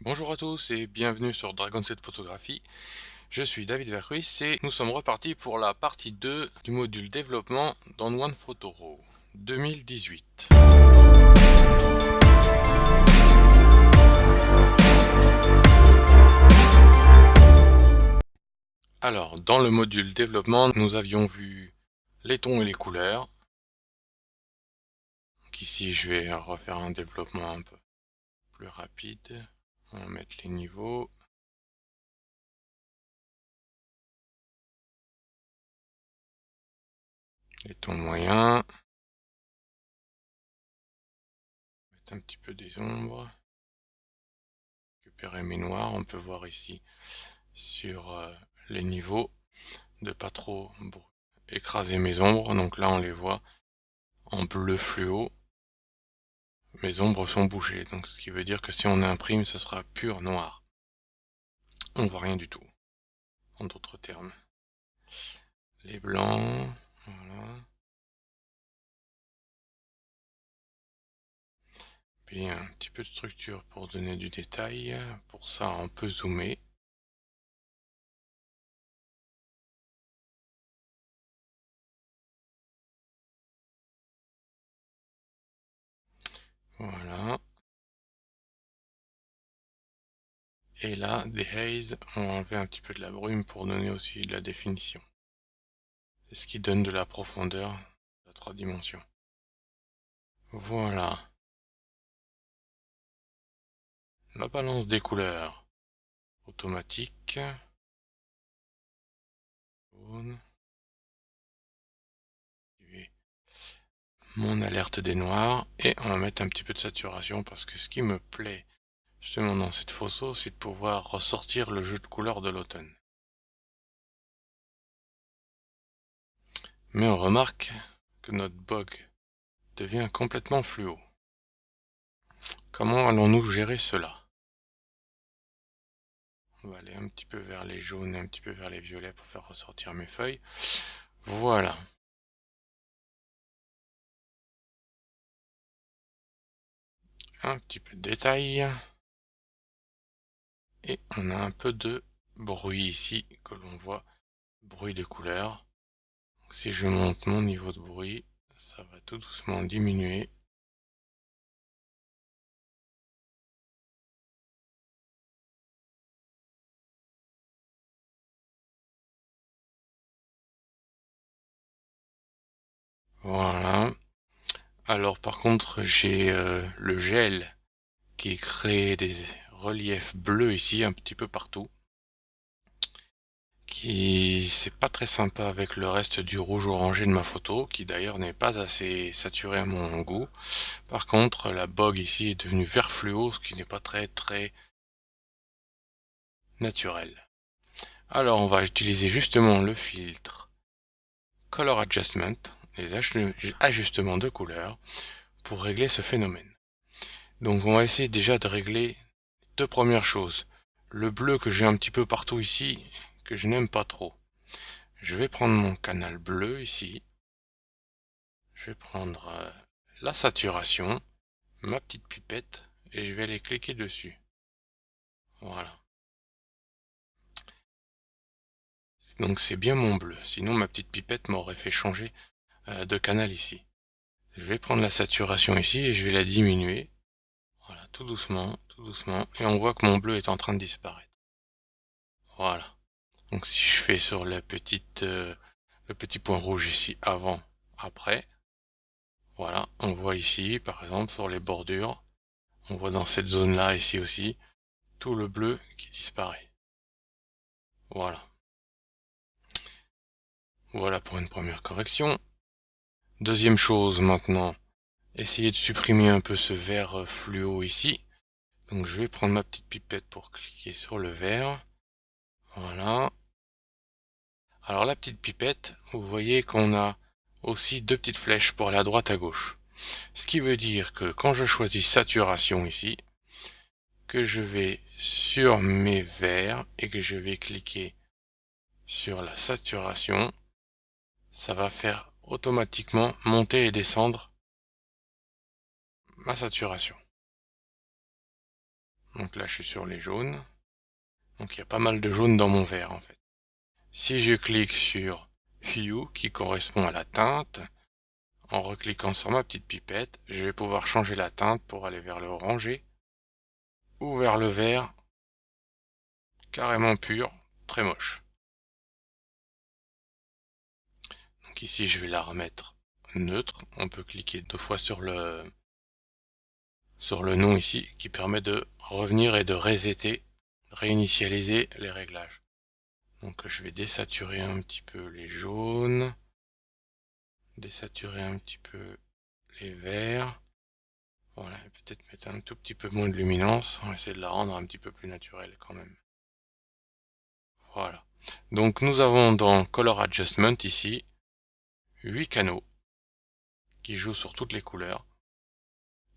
Bonjour à tous et bienvenue sur Dragon 7 Photographie. Je suis David Vercruis et nous sommes repartis pour la partie 2 du module développement dans OnePhoto 2018. Alors, dans le module développement, nous avions vu les tons et les couleurs. Donc ici, je vais refaire un développement un peu plus rapide. On va mettre les niveaux. Les tons moyens. Mettre un petit peu des ombres. Récupérer mes noirs. On peut voir ici sur les niveaux de pas trop écraser mes ombres. Donc là, on les voit en bleu fluo. Mes ombres sont bouchées. Donc ce qui veut dire que si on imprime, ce sera pur noir. On voit rien du tout. En d'autres termes. Les blancs. Voilà. Puis un petit peu de structure pour donner du détail. Pour ça, on peut zoomer. Voilà. Et là, des haze, on va enlever un petit peu de la brume pour donner aussi de la définition. C'est ce qui donne de la profondeur à 3 dimensions. Voilà. La balance des couleurs. Automatique. Jaune. Mon alerte des noirs. Et on va mettre un petit peu de saturation parce que ce qui me plaît justement dans cette photo, c'est de pouvoir ressortir le jeu de couleurs de l'automne. Mais on remarque que notre bog devient complètement fluo. Comment allons-nous gérer cela? On va aller un petit peu vers les jaunes et un petit peu vers les violets pour faire ressortir mes feuilles. Voilà. Un petit peu de détail. Et on a un peu de bruit ici que l'on voit. Bruit de couleur. Si je monte mon niveau de bruit, ça va tout doucement diminuer. Voilà. Alors par contre, j'ai le gel qui crée des reliefs bleus ici un petit peu partout. Qui c'est pas très sympa avec le reste du rouge orangé de ma photo, qui d'ailleurs n'est pas assez saturé à mon goût. Par contre, la bog ici est devenue vert fluo, ce qui n'est pas très naturel. Alors on va utiliser justement le filtre Color Adjustment, les ajustements de couleur, pour régler ce phénomène. Donc on va essayer déjà de régler deux premières choses. Le bleu que j'ai un petit peu partout ici, que je n'aime pas trop. Je vais prendre mon canal bleu ici. Je vais prendre la saturation, ma petite pipette, et je vais aller cliquer dessus. Voilà. Donc c'est bien mon bleu. Sinon ma petite pipette m'aurait fait changer de canal ici. Je vais prendre la saturation ici et je vais la diminuer. Voilà, tout doucement, tout doucement. Et on voit que mon bleu est en train de disparaître. Voilà. Donc si je fais sur la petite, le petit point rouge ici, avant, après. Voilà, on voit ici, par exemple, sur les bordures. On voit dans cette zone-là, ici aussi, tout le bleu qui disparaît. Voilà. Voilà pour une première correction. Deuxième chose maintenant, essayer de supprimer un peu ce vert fluo ici. Donc je vais prendre ma petite pipette pour cliquer sur le vert. Voilà. Alors la petite pipette, vous voyez qu'on a aussi deux petites flèches pour aller à droite à gauche. Ce qui veut dire que quand je choisis saturation ici, que je vais sur mes verts et que je vais cliquer sur la saturation, ça va faire automatiquement monter et descendre ma saturation. Donc là je suis sur les jaunes. Donc il y a pas mal de jaunes dans mon vert en fait. Si je clique sur Hue qui correspond à la teinte, en recliquant sur ma petite pipette, je vais pouvoir changer la teinte pour aller vers le orangé ou vers le vert carrément pur, très moche. Donc ici je vais la remettre neutre. On peut cliquer 2 fois sur le nom ici qui permet de revenir et de resetter, réinitialiser les réglages. Donc je vais désaturer un petit peu les jaunes, désaturer un petit peu les verts. Voilà, peut-être mettre un tout petit peu moins de luminance. On va essayer de la rendre un petit peu plus naturelle quand même. Voilà. Donc nous avons dans Color Adjustment ici 8 canaux qui jouent sur toutes les couleurs.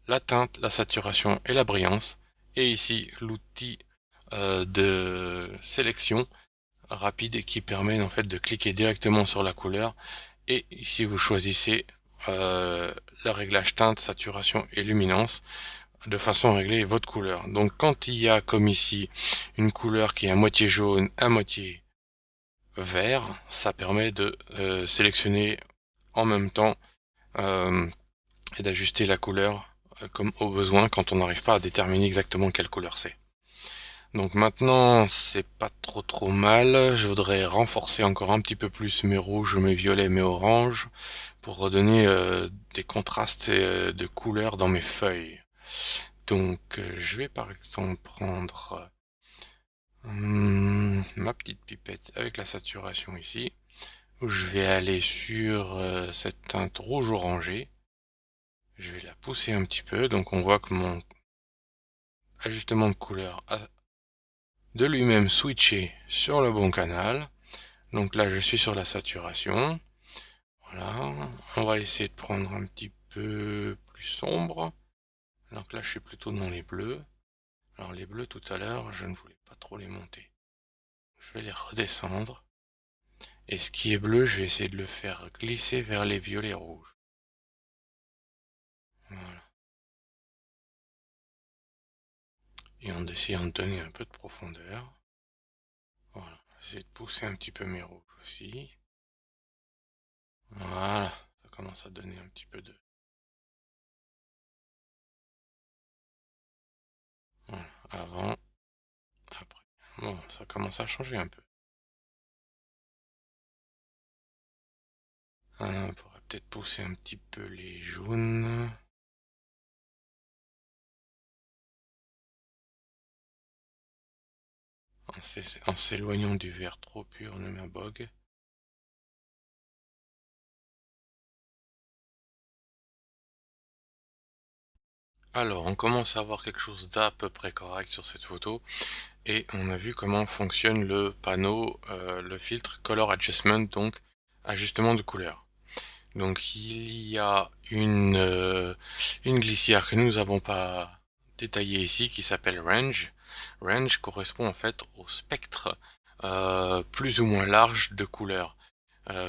La teinte, la saturation et la brillance. Et ici l'outil de sélection rapide qui permet en fait de cliquer directement sur la couleur. Et ici vous choisissez le réglage teinte, saturation et luminance de façon à régler votre couleur. Donc quand il y a comme ici une couleur qui est à moitié jaune, à moitié vert, ça permet de sélectionner en même temps et d'ajuster la couleur comme au besoin quand on n'arrive pas à déterminer exactement quelle couleur c'est. Donc maintenant c'est pas trop mal, je voudrais renforcer encore un petit peu plus mes rouges, mes violets, mes oranges pour redonner des contrastes de couleurs dans mes feuilles. Donc je vais par exemple prendre ma petite pipette avec la saturation ici, où je vais aller sur cette teinte rouge orangé. Je vais la pousser un petit peu, donc on voit que mon ajustement de couleur a de lui-même switché sur le bon canal. Donc là je suis sur la saturation. Voilà, on va essayer de prendre un petit peu plus sombre. Donc là je suis plutôt dans les bleus. Alors les bleus tout à l'heure, je ne voulais pas trop les monter. Je vais les redescendre. Et ce qui est bleu, je vais essayer de le faire glisser vers les violets rouges. Voilà. Et en essayant de donner un peu de profondeur. Voilà. J'essaie de pousser un petit peu mes rouges aussi. Voilà. Ça commence à donner un petit peu de... Voilà. Avant. Après. Bon, ça commence à changer un peu. On pourrait peut-être pousser un petit peu les jaunes. En s'éloignant du vert trop pur de ma bogue. Alors, on commence à avoir quelque chose d'à peu près correct sur cette photo. Et on a vu comment fonctionne le panneau, le filtre Color Adjustment, donc ajustement de couleur. Donc il y a une glissière que nous n'avons pas détaillée ici qui s'appelle Range. Range correspond en fait au spectre plus ou moins large de couleurs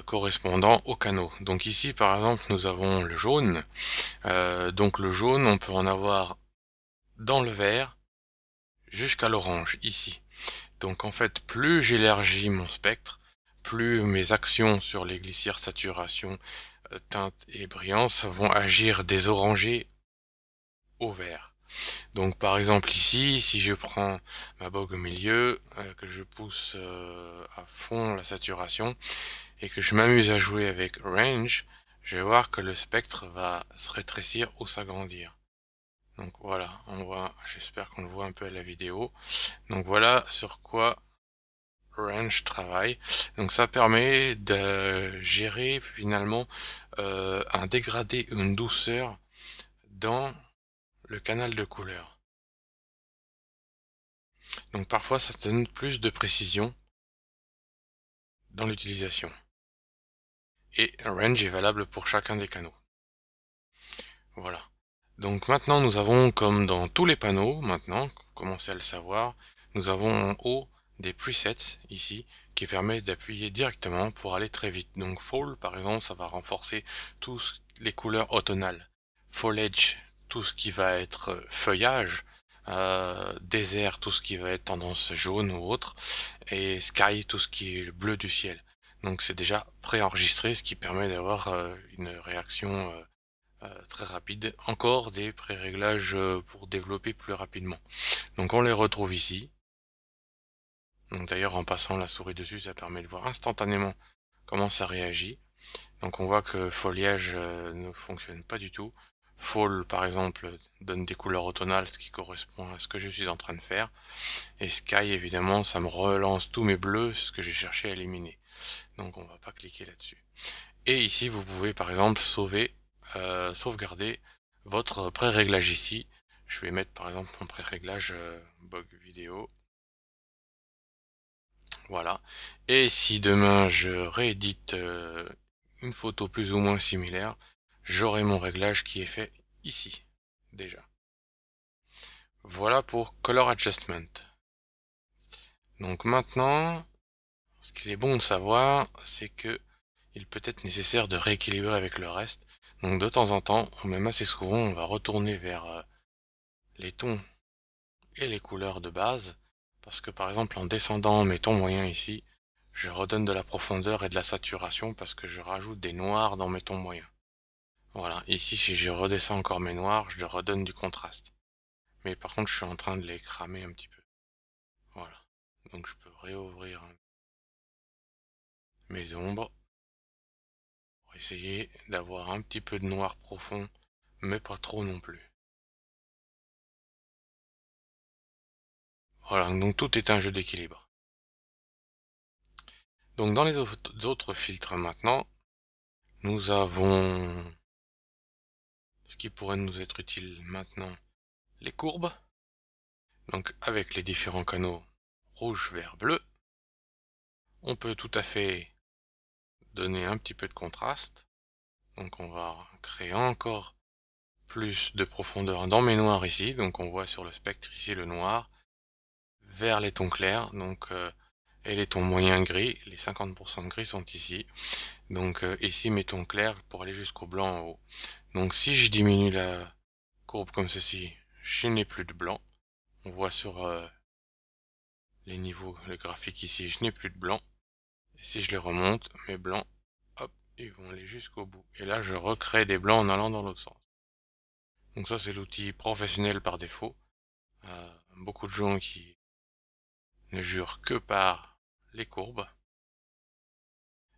correspondant au canaux. Donc ici par exemple nous avons le jaune. Donc le jaune on peut en avoir dans le vert jusqu'à l'orange ici. Donc en fait, plus j'élargis mon spectre, plus mes actions sur les glissières saturation, teinte et brillance vont agir des orangés au vert. Donc par exemple ici, si je prends ma bogue au milieu, que je pousse à fond la saturation et que je m'amuse à jouer avec range, je vais voir que le spectre va se rétrécir ou s'agrandir. Donc voilà, on voit, j'espère qu'on le voit un peu à la vidéo. Donc voilà sur quoi Range travaille. Donc ça permet de gérer finalement un dégradé ou une douceur dans le canal de couleur. Donc parfois ça donne plus de précision dans l'utilisation. Et Range est valable pour chacun des canaux. Voilà. Donc maintenant nous avons, comme dans tous les panneaux, maintenant, commencez à le savoir, nous avons en haut des presets ici qui permet d'appuyer directement pour aller très vite. Donc Fall par exemple, ça va renforcer toutes les couleurs automnales. Foliage, tout ce qui va être feuillage, désert, tout ce qui va être tendance jaune ou autre, et sky, tout ce qui est le bleu du ciel. Donc c'est déjà préenregistré, ce qui permet d'avoir une réaction très rapide. Encore des pré-réglages pour développer plus rapidement. Donc on les retrouve ici. Donc d'ailleurs en passant la souris dessus, ça permet de voir instantanément comment ça réagit. Donc on voit que foliage ne fonctionne pas du tout. Fall par exemple donne des couleurs automnales, ce qui correspond à ce que je suis en train de faire. Et Sky évidemment ça me relance tous mes bleus, ce que j'ai cherché à éliminer. Donc on va pas cliquer là-dessus. Et ici vous pouvez par exemple sauvegarder votre pré-réglage ici. Je vais mettre par exemple mon pré-réglage bug vidéo. Voilà. Et si demain je réédite une photo plus ou moins similaire, j'aurai mon réglage qui est fait ici, déjà. Voilà pour Color Adjustment. Donc maintenant, ce qu'il est bon de savoir, c'est que il peut être nécessaire de rééquilibrer avec le reste. Donc de temps en temps, ou même assez souvent, on va retourner vers les tons et les couleurs de base. Parce que par exemple, en descendant mes tons moyens ici, je redonne de la profondeur et de la saturation parce que je rajoute des noirs dans mes tons moyens. Voilà, ici si je redescends encore mes noirs, je redonne du contraste. Mais par contre je suis en train de les cramer un petit peu. Voilà, donc je peux réouvrir mes ombres pour essayer d'avoir un petit peu de noir profond, mais pas trop non plus. Voilà, donc tout est un jeu d'équilibre. Donc dans les autres filtres maintenant, nous avons ce qui pourrait nous être utile maintenant, les courbes. Donc avec les différents canaux rouge, vert, bleu, on peut tout à fait donner un petit peu de contraste. Donc on va créer encore plus de profondeur dans mes noirs ici. Donc on voit sur le spectre ici le noir vers les tons clairs. Donc et les tons moyens gris, les 50% de gris sont ici. Donc ici mes tons clairs pour aller jusqu'au blanc en haut. Donc si je diminue la courbe comme ceci, je n'ai plus de blanc. On voit sur les niveaux, le graphique ici, je n'ai plus de blanc. Et si je les remonte, mes blancs, hop, ils vont aller jusqu'au bout. Et là, je recrée des blancs en allant dans l'autre sens. Donc ça, c'est l'outil professionnel par défaut. Beaucoup de gens qui ne jurent que par les courbes.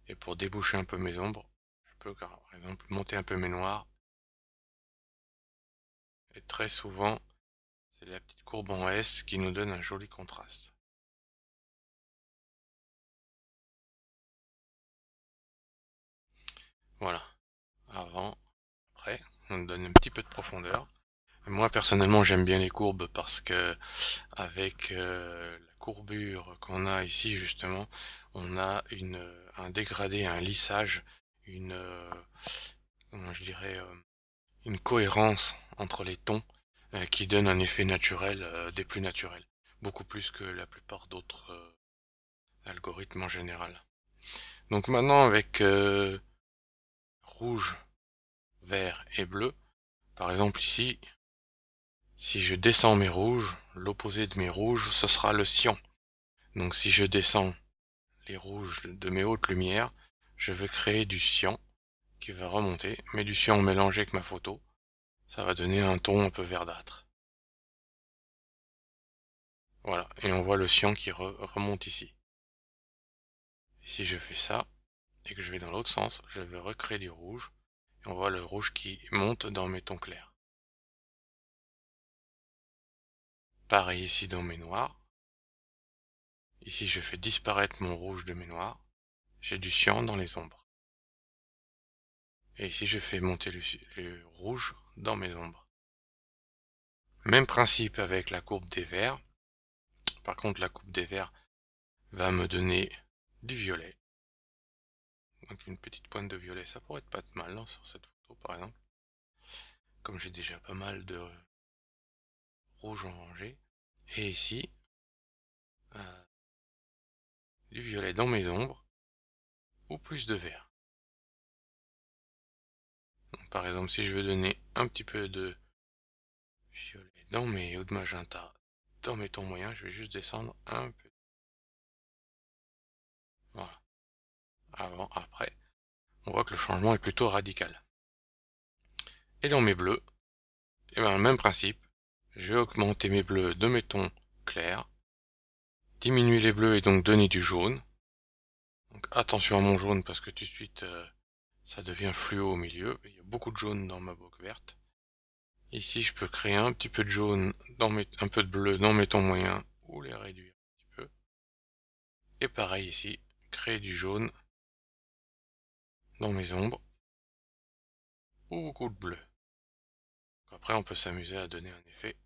Et pour déboucher un peu mes ombres, je peux par exemple monter un peu mes noirs. Et très souvent, c'est la petite courbe en S qui nous donne un joli contraste. Voilà. Avant, après, on nous donne un petit peu de profondeur. Moi personnellement j'aime bien les courbes parce que avec la courbure qu'on a ici justement, on a un dégradé, un lissage, une comment je dirais une cohérence entre les tons qui donne un effet naturel des plus naturels, beaucoup plus que la plupart d'autres algorithmes en général. Donc maintenant avec rouge, vert et bleu, par exemple ici, si je descends mes rouges, l'opposé de mes rouges, ce sera le cyan. Donc si je descends les rouges de mes hautes lumières, je veux créer du cyan qui va remonter, mais du cyan mélangé avec ma photo, ça va donner un ton un peu verdâtre. Voilà, et on voit le cyan qui remonte ici. Et si je fais ça, et que je vais dans l'autre sens, je vais recréer du rouge, et on voit le rouge qui monte dans mes tons clairs. Pareil ici dans mes noirs. Ici je fais disparaître mon rouge de mes noirs. J'ai du cyan dans les ombres. Et ici je fais monter le rouge dans mes ombres. Même principe avec la courbe des verts. Par contre la courbe des verts va me donner du violet. Donc une petite pointe de violet, ça pourrait être pas mal non, sur cette photo par exemple. Comme j'ai déjà pas mal de rouge en rangée. Et ici, du violet dans mes ombres, ou plus de vert. Donc, par exemple, si je veux donner un petit peu de violet dans mes hauts de magenta, dans mes tons moyens, je vais juste descendre un peu. Voilà. Avant, après. On voit que le changement est plutôt radical. Et dans mes bleus, et ben, le même principe. Je vais augmenter mes bleus de mes tons clairs, diminuer les bleus et donc donner du jaune. Donc attention à mon jaune parce que tout de suite ça devient fluo au milieu. Il y a beaucoup de jaune dans ma boucle verte. Ici je peux créer un petit peu de jaune, un peu de bleu dans mes tons moyens ou les réduire un petit peu. Et pareil ici, créer du jaune dans mes ombres ou beaucoup de bleu. Après on peut s'amuser à donner un effet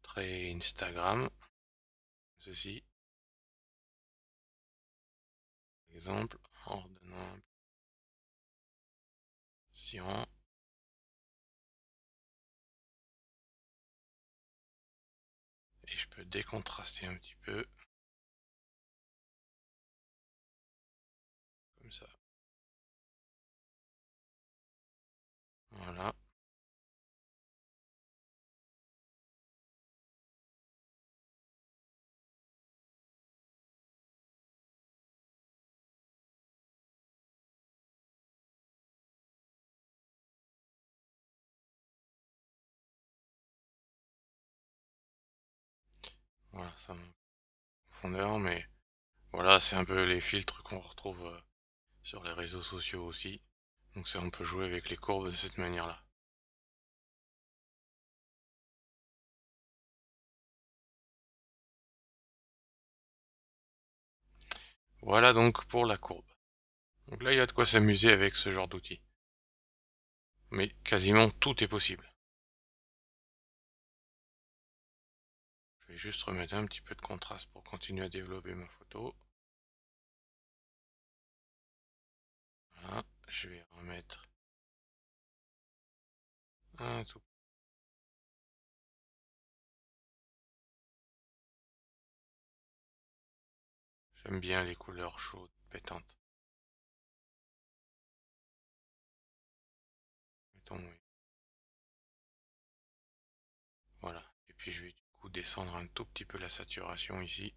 très Instagram. Ceci, par exemple, en redonnant un cyan. Et je peux décontraster un petit peu. Comme ça. Voilà. Voilà, ça monte en profondeur, mais voilà, c'est un peu les filtres qu'on retrouve sur les réseaux sociaux aussi. Donc ça, on peut jouer avec les courbes de cette manière-là. Voilà donc pour la courbe. Donc là, il y a de quoi s'amuser avec ce genre d'outil. Mais quasiment tout est possible. Je vais juste remettre un petit peu de contraste pour continuer à développer ma photo. Voilà, je vais remettre un tout. J'aime bien les couleurs chaudes, pétantes. Mettons, oui. Voilà. Et puis je vais du coup descendre un tout petit peu la saturation ici.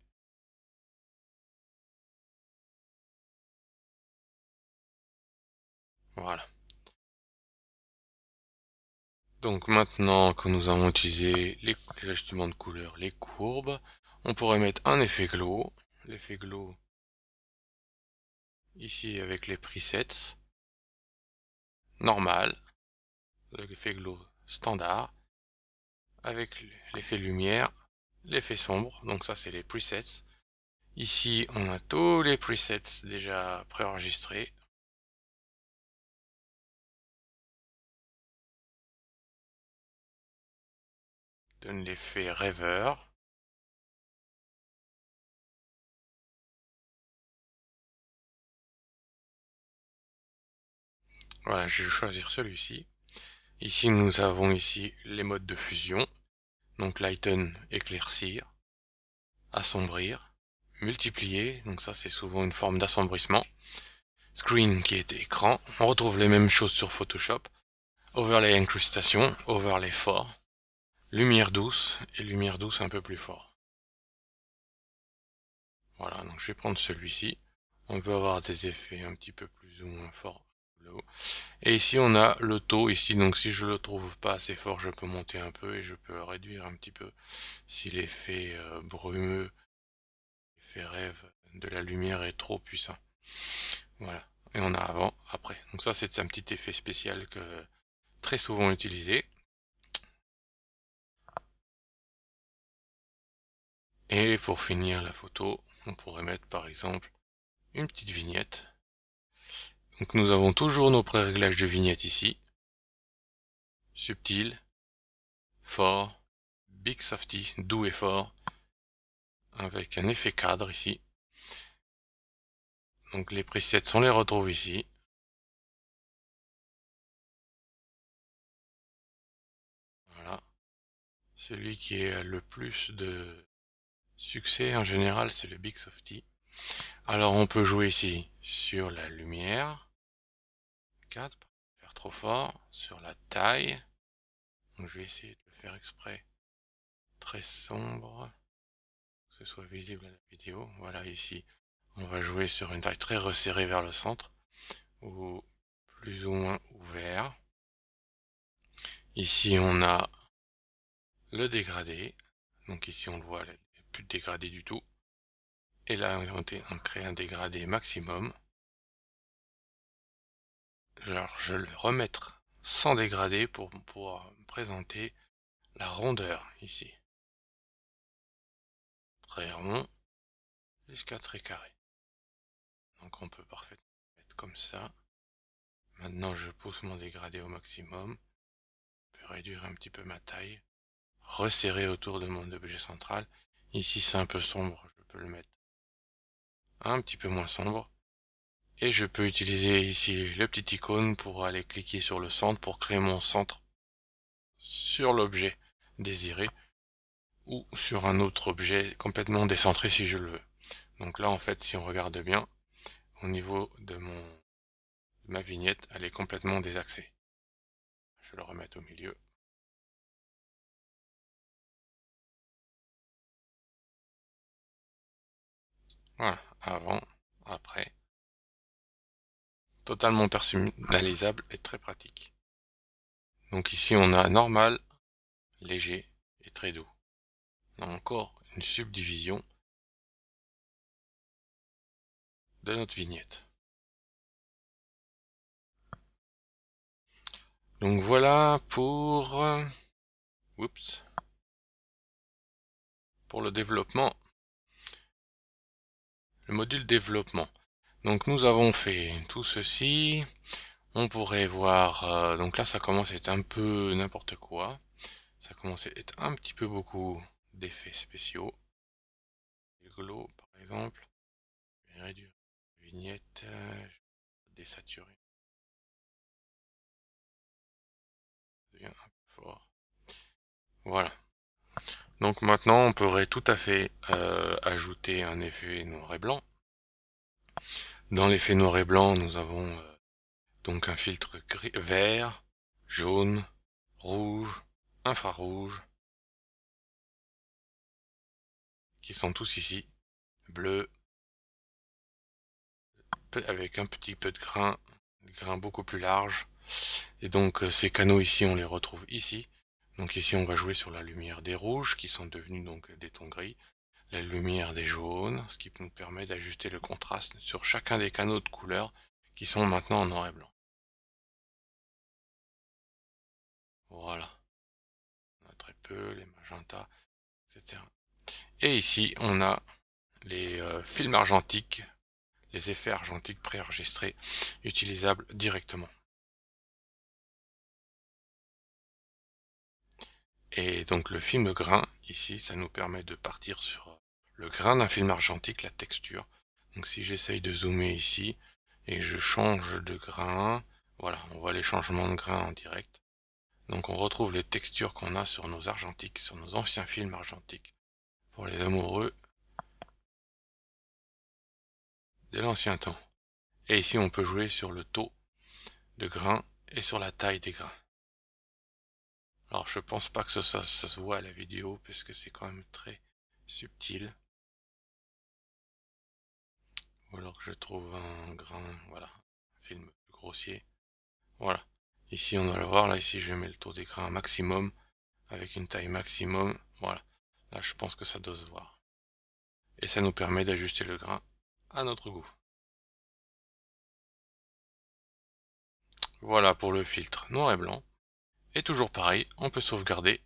Voilà. Donc maintenant que nous avons utilisé les ajustements de couleur, les courbes, on pourrait mettre un effet glow. L'effet glow ici avec les presets. Normal. L'effet glow standard. Avec l'effet lumière. L'effet sombre. Donc ça c'est les presets. Ici on a tous les presets déjà préenregistrés. Donne l'effet rêveur. Voilà, je vais choisir celui-ci. Ici, nous avons ici les modes de fusion. Donc lighten, éclaircir, assombrir, multiplier. Donc ça, c'est souvent une forme d'assombrissement. Screen qui est écran. On retrouve les mêmes choses sur Photoshop. Overlay incrustation, overlay fort. Lumière douce et lumière douce un peu plus fort. Voilà, donc je vais prendre celui-ci. On peut avoir des effets un petit peu plus ou moins forts. Et ici on a le taux ici, donc si je le trouve pas assez fort, je peux monter un peu et je peux réduire un petit peu si l'effet brumeux, l'effet rêve de la lumière est trop puissant. Voilà. Et on a avant, après. Donc ça c'est un petit effet spécial que très souvent utilisé. Et pour finir la photo, on pourrait mettre par exemple une petite vignette. Donc nous avons toujours nos pré-réglages de vignette ici. Subtil, fort, big softy, doux et fort, avec un effet cadre ici. Donc les presets, on les retrouve ici. Voilà. Celui qui a le plus de succès en général, c'est le Big Softy. Alors on peut jouer ici sur la lumière. 4, pas faire trop fort. Sur la taille. Donc je vais essayer de le faire exprès très sombre, que ce soit visible à la vidéo. Voilà, ici, on va jouer sur une taille très resserrée vers le centre, ou plus ou moins ouvert. Ici, on a le dégradé. Donc ici, on le voit, il n'y a plus de dégradé du tout. Et là, on crée un dégradé maximum. Alors, je vais le remettre sans dégradé pour pouvoir présenter la rondeur ici. Très rond jusqu'à très carré. Donc on peut parfaitement mettre comme ça. Maintenant, je pousse mon dégradé au maximum. Je peux réduire un petit peu ma taille. Resserrer autour de mon objet central. Ici, c'est un peu sombre. Je peux le mettre un petit peu moins sombre. Et je peux utiliser ici le petit icône pour aller cliquer sur le centre pour créer mon centre sur l'objet désiré ou sur un autre objet complètement décentré si je le veux. Donc là, en fait, si on regarde bien, au niveau de ma vignette, elle est complètement désaxée. Je vais le remettre au milieu. Voilà, avant, après. Totalement personnalisable et très pratique. Donc ici, on a normal, léger et très doux. On a encore une subdivision de notre vignette. Donc voilà pour le développement, le module développement. Donc nous avons fait tout ceci. On pourrait voir, donc là ça commence à être un peu n'importe quoi. Ça commence à être un petit peu beaucoup d'effets spéciaux. Le glow par exemple. Je vais réduire la vignette, désaturer. Ça devient un peu fort. Voilà. Donc maintenant on pourrait tout à fait ajouter un effet noir et blanc. Dans l'effet noir et blanc, nous avons donc un filtre vert, jaune, rouge, infrarouge, qui sont tous ici, bleu, avec un petit peu de grain beaucoup plus large. Et donc ces canaux ici, on les retrouve ici. Donc ici, on va jouer sur la lumière des rouges, qui sont devenus donc des tons gris, la lumière des jaunes, ce qui nous permet d'ajuster le contraste sur chacun des canaux de couleurs qui sont maintenant en noir et blanc. Voilà. On a très peu, les magentas, etc. Et ici, on a les films argentiques, les effets argentiques préenregistrés, utilisables directement. Et donc le film grain, ici, ça nous permet de partir sur le grain d'un film argentique, la texture. Donc si j'essaye de zoomer ici, et je change de grain, voilà, on voit les changements de grain en direct. Donc on retrouve les textures qu'on a sur nos argentiques, sur nos anciens films argentiques, pour les amoureux de l'ancien temps. Et ici on peut jouer sur le taux de grain et sur la taille des grains. Alors je pense pas que ça se voit à la vidéo, puisque c'est quand même très subtil. Ou alors que je trouve un grain, voilà, un film plus grossier. Voilà. Ici on va le voir, là ici je mets le taux des grains maximum, avec une taille maximum. Voilà. Là je pense que ça doit se voir. Et ça nous permet d'ajuster le grain à notre goût. Voilà pour le filtre noir et blanc. Et toujours pareil, on peut sauvegarder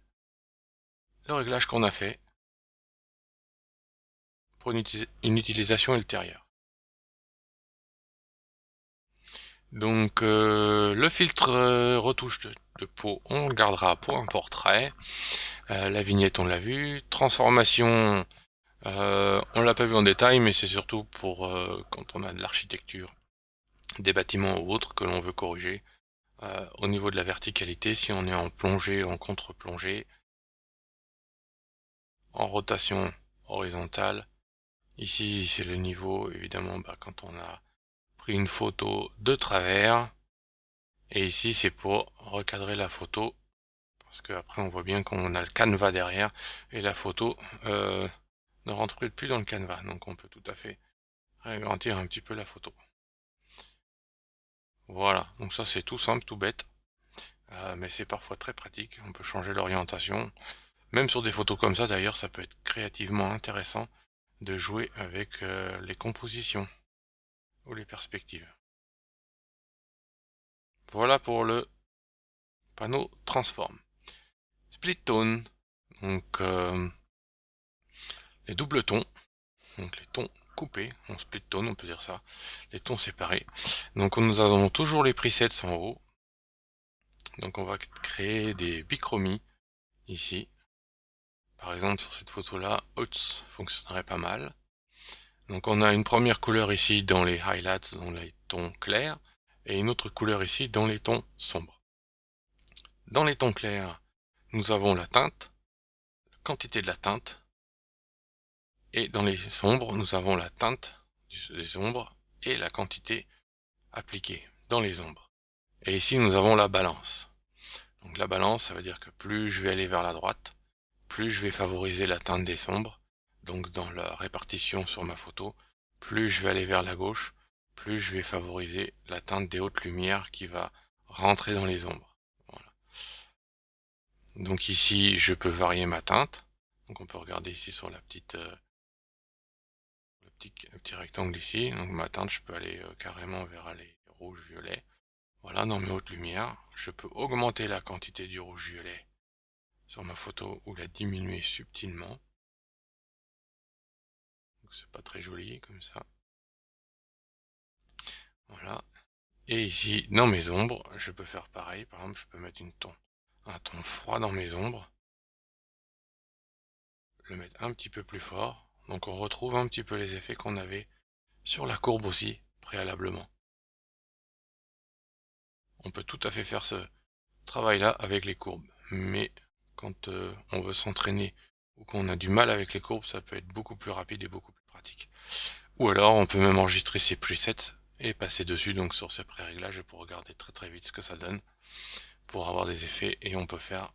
le réglage qu'on a fait pour une utilisation ultérieure. Donc le filtre retouche de peau, on le gardera pour un portrait. La vignette, on l'a vu. Transformation, on l'a pas vu en détail, mais c'est surtout pour quand on a de l'architecture, des bâtiments ou autres que l'on veut corriger. Au niveau de la verticalité, si on est en plongée, en contre-plongée, en rotation horizontale. Ici, c'est le niveau, évidemment, quand on a pris une photo de travers. Et ici, c'est pour recadrer la photo parce qu'après on voit bien qu'on a le canevas derrière et la photo ne rentre plus dans le canevas, donc on peut tout à fait agrandir un petit peu la photo. Voilà, donc ça c'est tout simple, tout bête, mais c'est parfois très pratique, on peut changer l'orientation. Même sur des photos comme ça d'ailleurs, ça peut être créativement intéressant de jouer avec les compositions ou les perspectives. Voilà pour le panneau transform. Split tone, donc les doubles tons, donc les tons coupés, en split tone on peut dire ça, les tons séparés. Donc nous avons toujours les presets en haut, donc on va créer des bichromies ici. Par exemple sur cette photo là, Oats fonctionnerait pas mal. Donc on a une première couleur ici dans les highlights, dans les tons clairs, et une autre couleur ici dans les tons sombres. Dans les tons clairs, nous avons la teinte, la quantité de la teinte, et dans les sombres, nous avons la teinte des ombres et la quantité appliquée dans les ombres. Et ici, nous avons la balance. Donc la balance, ça veut dire que plus je vais aller vers la droite, plus je vais favoriser la teinte des sombres. Donc dans la répartition sur ma photo, plus je vais aller vers la gauche, plus je vais favoriser la teinte des hautes lumières qui va rentrer dans les ombres. Voilà. Donc ici, je peux varier ma teinte. Donc on peut regarder ici sur la petite le petit rectangle ici. Donc ma teinte, je peux aller carrément vers les rouges-violets. Voilà, dans mes hautes lumières, je peux augmenter la quantité du rouge-violet sur ma photo ou la diminuer subtilement. Donc c'est pas très joli comme ça. Voilà. Et ici, dans mes ombres, je peux faire pareil. Par exemple, je peux mettre un ton froid dans mes ombres. Le mettre un petit peu plus fort. Donc on retrouve un petit peu les effets qu'on avait sur la courbe aussi, préalablement. On peut tout à fait faire ce travail-là avec les courbes. Mais quand on veut s'entraîner ou qu'on a du mal avec les courbes, ça peut être beaucoup plus rapide et beaucoup plus pratique. Ou alors on peut même enregistrer ses presets et passer dessus donc sur ces pré-réglages pour regarder très très vite ce que ça donne pour avoir des effets, et on peut faire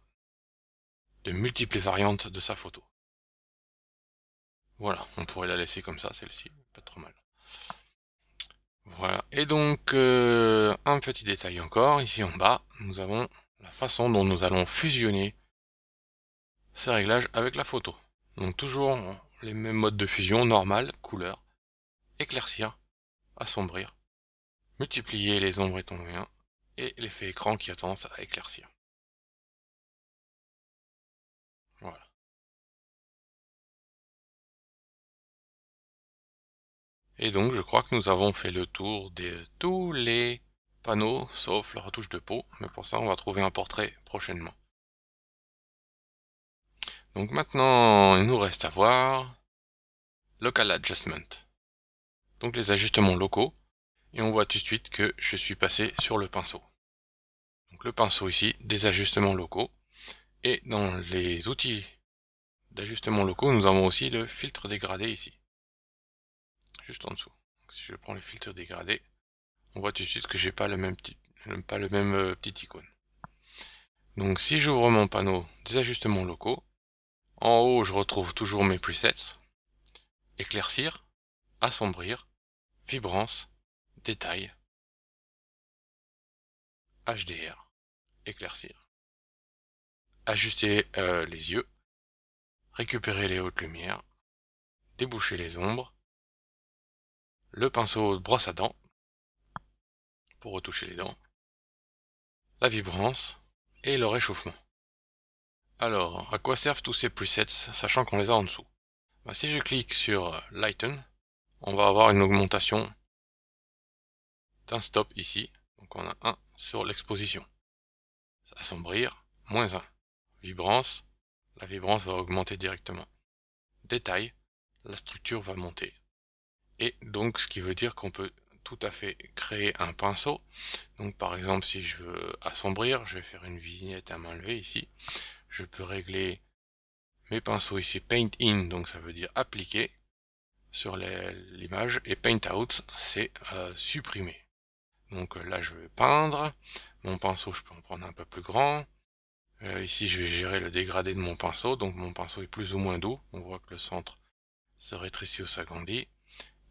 de multiples variantes de sa photo. Voilà, on pourrait la laisser comme ça, celle-ci, pas trop mal. Voilà, et donc un petit détail encore, ici en bas, nous avons la façon dont nous allons fusionner ces réglages avec la photo. Donc toujours les mêmes modes de fusion, normal, couleur, éclaircir, assombrir, multiplier les ombres et tons moyens, et l'effet écran qui a tendance à éclaircir. Voilà. Et donc je crois que nous avons fait le tour de tous les panneaux, sauf la retouche de peau, mais pour ça on va trouver un portrait prochainement. Donc maintenant il nous reste à voir Local Adjustment. Donc les ajustements locaux, et on voit tout de suite que je suis passé sur le pinceau. Donc le pinceau ici, des ajustements locaux, et dans les outils d'ajustement locaux, nous avons aussi le filtre dégradé ici, juste en dessous. Donc, si je prends le filtre dégradé, on voit tout de suite que j'ai pas le même petit icône. Donc si j'ouvre mon panneau des ajustements locaux, en haut je retrouve toujours mes presets, éclaircir, assombrir, vibrance, détail, HDR, éclaircir, ajuster les yeux, récupérer les hautes lumières, déboucher les ombres, le pinceau de brosse à dents pour retoucher les dents, la vibrance et le réchauffement. Alors, à quoi servent tous ces presets, sachant qu'on les a en dessous? Si je clique sur Lighten, on va avoir une augmentation d'un stop ici. Donc on a 1 sur l'exposition. Assombrir, -1. Vibrance, la vibrance va augmenter directement. Détail, la structure va monter. Et donc ce qui veut dire qu'on peut tout à fait créer un pinceau. Donc par exemple si je veux assombrir, je vais faire une vignette à main levée ici. Je peux régler mes pinceaux ici Paint In, donc ça veut dire appliquer sur l'image, et Paint Out, c'est supprimer. Donc là je vais peindre, mon pinceau je peux en prendre un peu plus grand, Ici, je vais gérer le dégradé de mon pinceau. Donc mon pinceau est plus ou moins doux. On voit que le centre se rétrécit ou s'agrandit.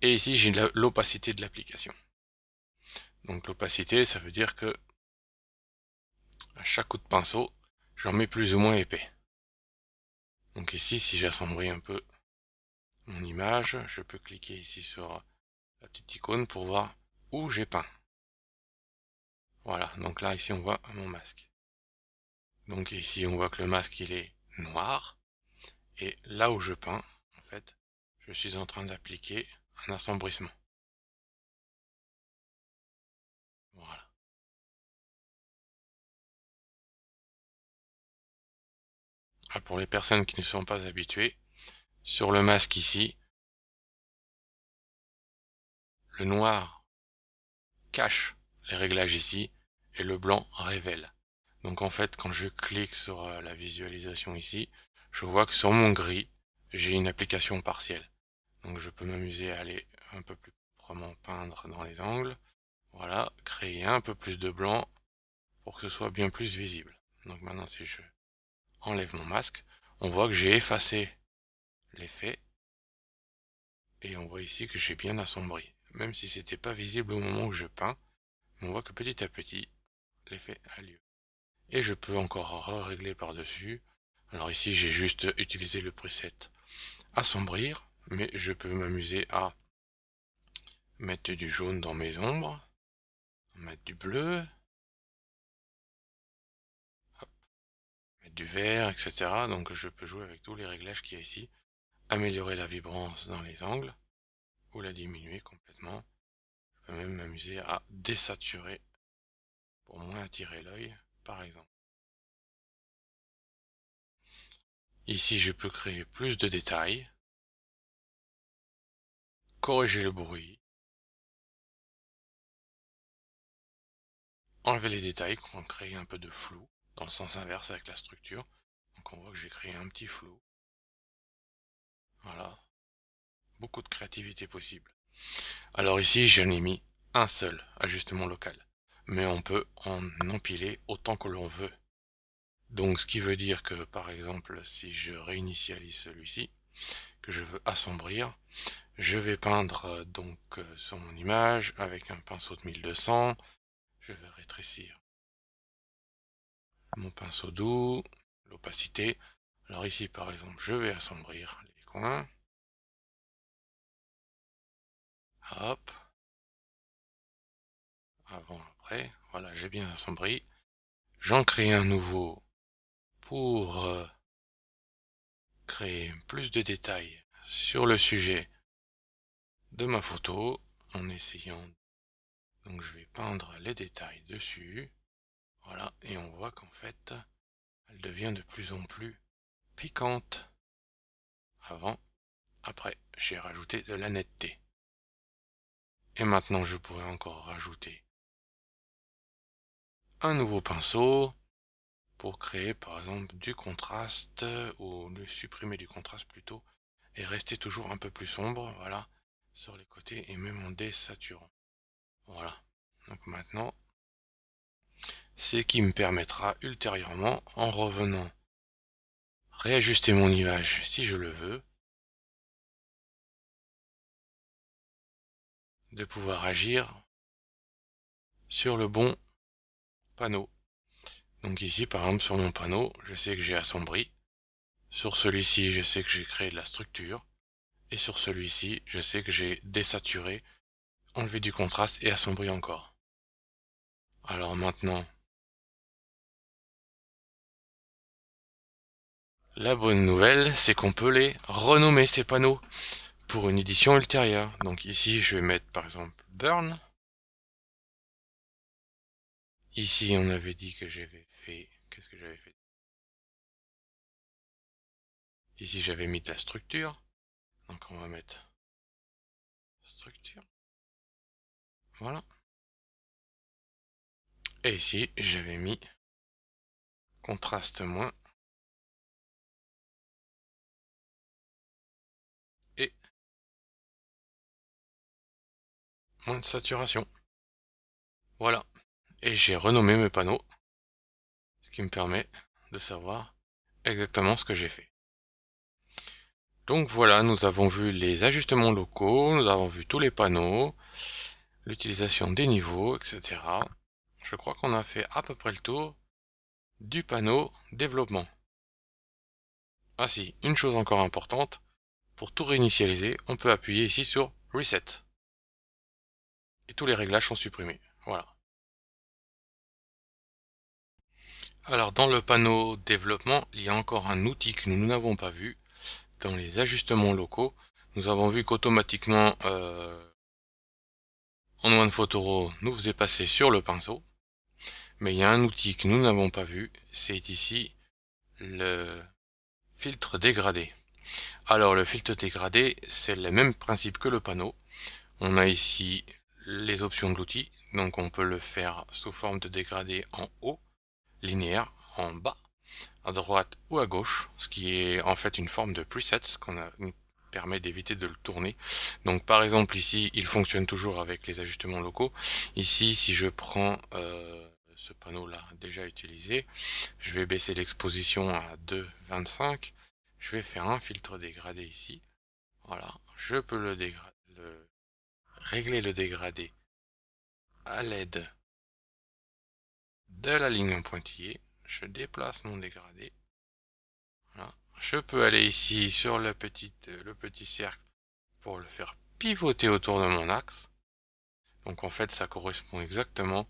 Et ici, j'ai l'opacité de l'application. Donc l'opacité, ça veut dire que à chaque coup de pinceau, j'en mets plus ou moins épais. Donc ici, si j'assombris un peu mon image, je peux cliquer ici sur la petite icône pour voir où j'ai peint. Voilà, donc là, ici, on voit mon masque. Donc ici, on voit que le masque, il est noir. Et là où je peins, en fait, je suis en train d'appliquer un assombrissement. Voilà. Ah, pour les personnes qui ne sont pas habituées, sur le masque ici, le noir cache les réglages ici et le blanc révèle. Donc en fait, quand je clique sur la visualisation ici, je vois que sur mon gris, j'ai une application partielle. Donc je peux m'amuser à aller un peu plus proprement peindre dans les angles. Voilà, créer un peu plus de blanc pour que ce soit bien plus visible. Donc maintenant, si je enlève mon masque, on voit que j'ai effacé l'effet et on voit ici que j'ai bien assombri. Même si c'était pas visible au moment où je peins, on voit que petit à petit, l'effet a lieu. Et je peux encore régler par-dessus. Alors ici, j'ai juste utilisé le preset assombrir, mais je peux m'amuser à mettre du jaune dans mes ombres, mettre du bleu, hop, mettre du vert, etc. Donc je peux jouer avec tous les réglages qu'il y a ici, améliorer la vibrance dans les angles, ou la diminuer complètement. Je peux même m'amuser à désaturer pour moins attirer l'œil, par exemple. Ici, je peux créer plus de détails, corriger le bruit, enlever les détails, pour créer un peu de flou, dans le sens inverse avec la structure. Donc on voit que j'ai créé un petit flou. Voilà, beaucoup de créativité possible. Alors ici, je n'ai mis un seul ajustement local, mais on peut en empiler autant que l'on veut. Donc ce qui veut dire que par exemple, si je réinitialise celui-ci, que je veux assombrir, je vais peindre sur mon image avec un pinceau de 1200, je vais rétrécir mon pinceau doux, l'opacité. Alors ici par exemple, je vais assombrir les coins. Hop, avant, après, voilà, j'ai bien assombri. J'en crée un nouveau pour créer plus de détails sur le sujet de ma photo en essayant. Donc je vais peindre les détails dessus. Voilà, et on voit qu'en fait, elle devient de plus en plus piquante. Avant, après, j'ai rajouté de la netteté. Et maintenant, je pourrais encore rajouter un nouveau pinceau pour créer par exemple du contraste ou le supprimer du contraste plutôt et rester toujours un peu plus sombre, voilà, sur les côtés et même en désaturant. Voilà. Donc maintenant, c'est qui me permettra ultérieurement, en revenant, réajuster mon image si je le veux, de pouvoir agir sur le bon panneau. Donc ici, par exemple, sur mon panneau, je sais que j'ai assombri. Sur celui-ci, je sais que j'ai créé de la structure. Et sur celui-ci, je sais que j'ai désaturé, enlevé du contraste et assombri encore. Alors maintenant, la bonne nouvelle, c'est qu'on peut les renommer ces panneaux pour une édition ultérieure. Donc ici, je vais mettre par exemple Burn. Ici, on avait dit que j'avais fait... Qu'est-ce que j'avais fait? Ici, j'avais mis de la structure. Donc on va mettre structure. Voilà. Et ici, j'avais mis contraste moins. Et moins de saturation. Voilà. Et j'ai renommé mes panneaux. Ce qui me permet de savoir exactement ce que j'ai fait. Donc voilà, nous avons vu les ajustements locaux, nous avons vu tous les panneaux, l'utilisation des niveaux, etc. Je crois qu'on a fait à peu près le tour du panneau développement. Ah si, une chose encore importante, pour tout réinitialiser, on peut appuyer ici sur Reset. Et tous les réglages sont supprimés. Voilà. Alors dans le panneau développement, il y a encore un outil que nous n'avons pas vu. Dans les ajustements locaux, nous avons vu qu'automatiquement en OnePhotoro nous faisait passer sur le pinceau. Mais il y a un outil que nous n'avons pas vu, c'est ici le filtre dégradé. Alors le filtre dégradé, c'est le même principe que le panneau. On a ici les options de l'outil, donc on peut le faire sous forme de dégradé en haut, linéaire, en bas, à droite ou à gauche, ce qui est en fait une forme de preset, ce qu'on nous permet d'éviter de le tourner. Donc par exemple ici, il fonctionne toujours avec les ajustements locaux. Ici, si je prends ce panneau là déjà utilisé, je vais baisser l'exposition à 2,25. Je vais faire un filtre dégradé ici. Voilà, je peux régler le dégradé à l'aide de la ligne en pointillé. Je déplace mon dégradé. Voilà. Je peux aller ici sur le petit cercle pour le faire pivoter autour de mon axe. Donc en fait, ça correspond exactement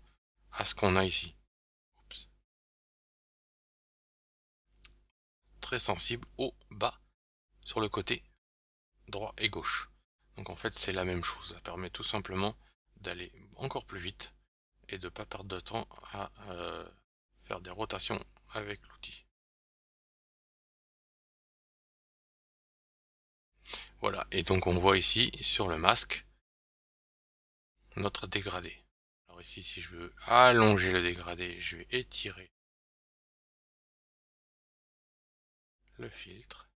à ce qu'on a ici. Oups. Très sensible au bas sur le côté droit et gauche. Donc en fait, c'est la même chose. Ça permet tout simplement d'aller encore plus vite et de ne pas perdre de temps à faire des rotations avec l'outil. Voilà, et donc on voit ici sur le masque notre dégradé. Alors ici, si je veux allonger le dégradé, je vais étirer le filtre.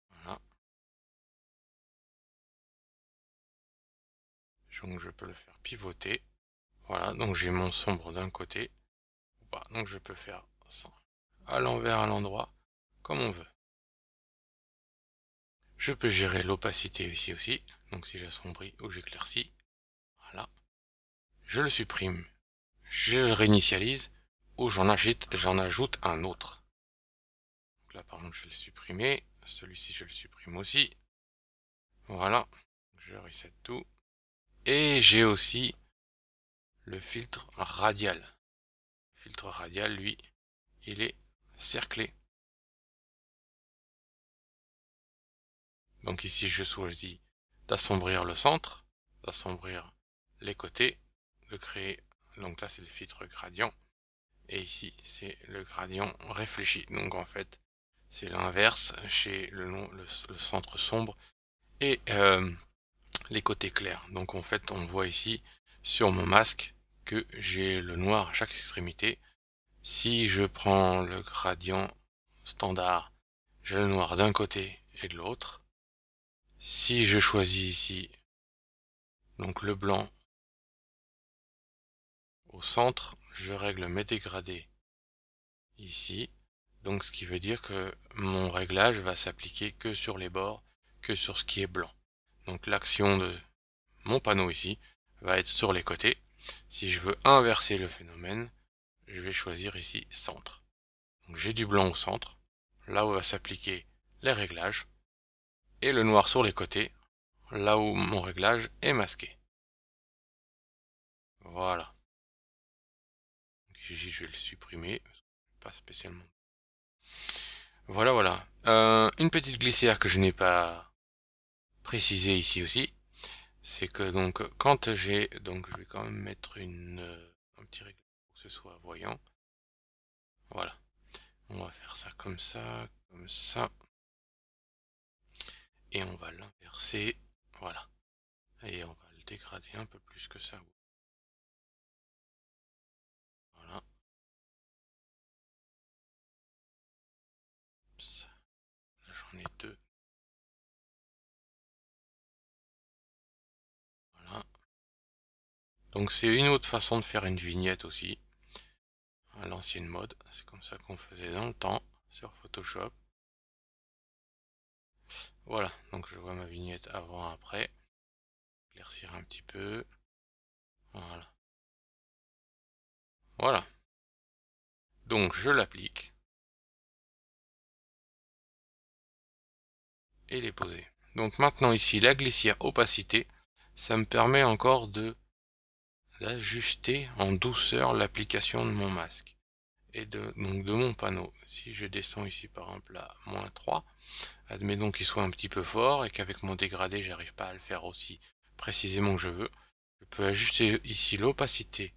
Voilà. Donc je peux le faire pivoter. Voilà, donc j'ai mon sombre d'un côté. Donc je peux faire ça à l'envers, à l'endroit, comme on veut. Je peux gérer l'opacité ici aussi. Donc si j'assombris ou j'éclaircis, voilà. Je le supprime. Je le réinitialise ou j'en ajoute un autre. Donc là par exemple je vais le supprimer. Celui-ci je le supprime aussi. Voilà. Je reset tout. Et j'ai aussi le filtre radial. Le filtre radial, lui, il est cerclé. Donc ici, je choisis d'assombrir le centre, d'assombrir les côtés, de créer, donc là c'est le filtre gradient, et ici c'est le gradient réfléchi. Donc en fait, c'est l'inverse chez le centre sombre et les côtés clairs. Donc en fait, on voit ici sur mon masque que j'ai le noir à chaque extrémité. Si je prends le gradient standard, j'ai le noir d'un côté et de l'autre. Si je choisis ici, donc le blanc au centre, je règle mes dégradés ici. Donc ce qui veut dire que mon réglage va s'appliquer que sur les bords, que sur ce qui est blanc. Donc l'action de mon panneau ici va être sur les côtés. Si je veux inverser le phénomène, je vais choisir ici centre. Donc j'ai du blanc au centre, là où va s'appliquer les réglages, et le noir sur les côtés, là où mon réglage est masqué. Voilà. Donc ici je vais le supprimer, pas spécialement. Voilà, voilà. Une petite glissière que je n'ai pas précisé ici aussi, c'est que donc quand j'ai, donc je vais quand même mettre un petit réglage pour que ce soit voyant. Voilà. On va faire ça, et on va l'inverser. Voilà. Et on va le dégrader un peu plus que ça. Voilà. Oups. Là j'en ai deux. Voilà. Donc c'est une autre façon de faire une vignette aussi. à l'ancienne mode. C'est comme ça qu'on faisait dans le temps sur Photoshop. Voilà, donc je vois ma vignette avant-après. Éclaircir un petit peu. Voilà. Voilà. Donc je l'applique. Et les poser. Donc maintenant ici, la glissière opacité, ça me permet encore d'ajuster en douceur l'application de mon masque. Et donc de mon panneau. Si je descends ici par exemple à -3, admettons qu'il soit un petit peu fort et qu'avec mon dégradé j'arrive pas à le faire aussi précisément que je veux, je peux ajuster ici l'opacité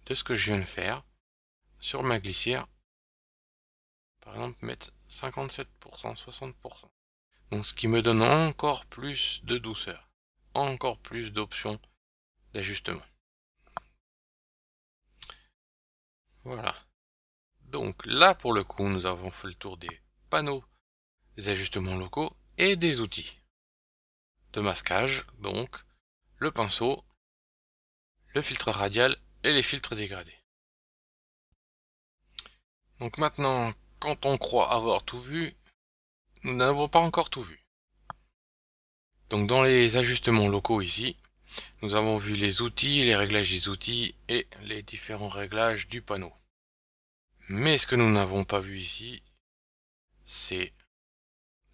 de ce que je viens de faire sur ma glissière, par exemple mettre 57%, 60%. Donc ce qui me donne encore plus de douceur, encore plus d'options d'ajustement. Voilà. Donc là pour le coup nous avons fait le tour des panneaux, des ajustements locaux et des outils de masquage, donc le pinceau, le filtre radial et les filtres dégradés. Donc maintenant, quand on croit avoir tout vu, nous n'avons pas encore tout vu. Donc dans les ajustements locaux ici, nous avons vu les outils, les réglages des outils et les différents réglages du panneau. Mais ce que nous n'avons pas vu ici, c'est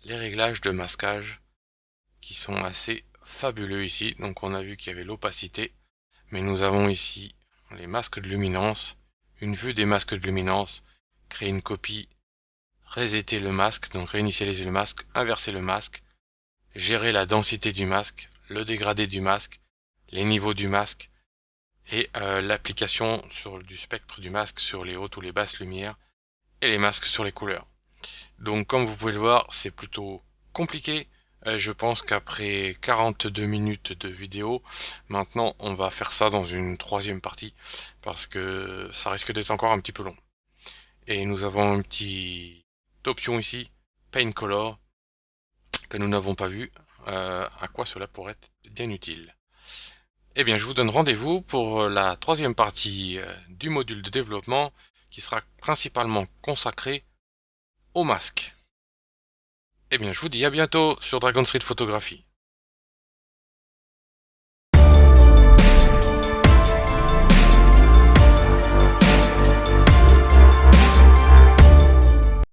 les réglages de masquage qui sont assez fabuleux ici. Donc on a vu qu'il y avait l'opacité, mais nous avons ici les masques de luminance, une vue des masques de luminance, créer une copie, resetter le masque, donc réinitialiser le masque, inverser le masque, gérer la densité du masque, le dégradé du masque, les niveaux du masque et l'application du spectre du masque sur les hautes ou les basses lumières et les masques sur les couleurs. Donc comme vous pouvez le voir, c'est plutôt compliqué. Je pense qu'après 42 minutes de vidéo, maintenant on va faire ça dans une troisième partie parce que ça risque d'être encore un petit peu long. Et nous avons une petite option ici, Paint Color, que nous n'avons pas vu, à quoi cela pourrait être bien utile. Eh bien, je vous donne rendez-vous pour la troisième partie du module de développement qui sera principalement consacré au masque. Eh bien, je vous dis à bientôt sur Dragon Street Photographie.